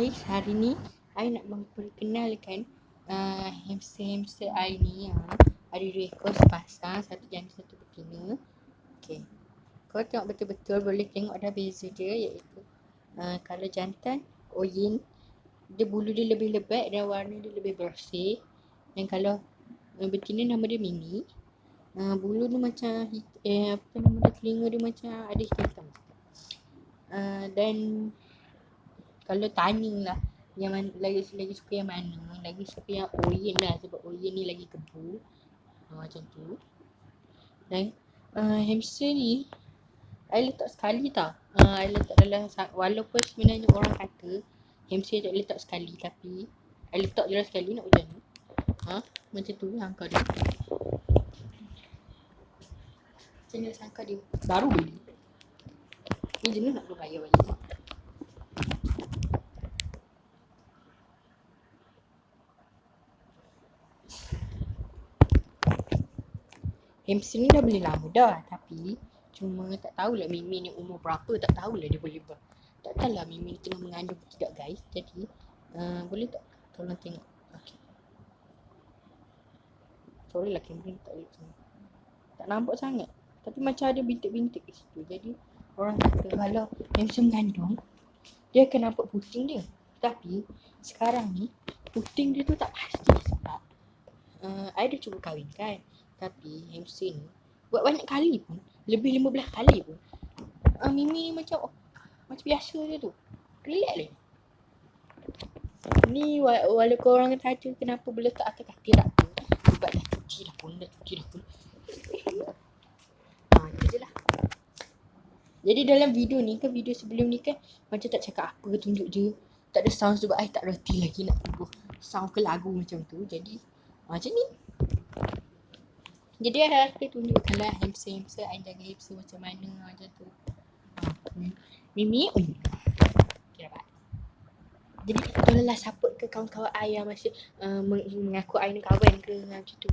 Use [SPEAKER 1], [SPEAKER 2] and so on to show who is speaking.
[SPEAKER 1] hari ni I nak memperkenalkan hamster I ni yang ada 2 ekor sepasang, satu jantan satu betina. Okay, kau tengok betul-betul boleh tengok dah beza dia, iaitu kalau jantan Oyin, dia bulu dia lebih lebat dan warna dia lebih bersih. Dan kalau betina nama dia Mimi, bulu dia macam telinga dia macam ada hitam. Dan kalau tanyalah yang mana, lagi suka yang mana, lagi suka yang Oyin lah, sebab Oyin ni lagi kebul, macam tu. Dan hamster ni I letak sekali tau. I letak dalam, walaupun sebenarnya orang kata hamster tak letak sekali, tapi I letak je lah sekali, nak macam mana. Macam tu sangka dia. Macam mana sangka dia baru beli. Ni jenis nak kena bayar balik. Hamster ni dah boleh lama dah, tapi cuma tak tahulah Mimi ni umur berapa, tak tahulah dia boleh tak tahulah Mimi ni tengah mengandung tidak guys. Jadi boleh tak tolong tengok. Okay, sorry lah kamera tak boleh tengok, tak nampak sangat, tapi macam ada bintik-bintik kat situ. Jadi orang kata kalau hamster mengandung dia akan nampak puting dia, tapi sekarang ni puting dia tu tak pasti. Sebab I dah cuba kahwinkan, tapi hamster ni buat banyak kali pun, lebih 15 kali pun, Mimi ni macam biasa je tu, relax je. Ni walaupun orang tanya kenapa boleh letak atas katil aku, sebab dah cuci dah pun. Itu je lah. Jadi dalam video ni kan, video sebelum ni kan macam tak cakap apa, tunjuk je, tak ada sound sebab I tak reti lagi nak buat sound ke lagu macam tu. Jadi macam ni. Jadi aku tunjukkanlah hamster I jaga hamster macam mana, macam tu. Mimi okay, dapat. Jadi tolonglah support ke kawan-kawan I yang masih mengaku I ni kawan ke, macam tu.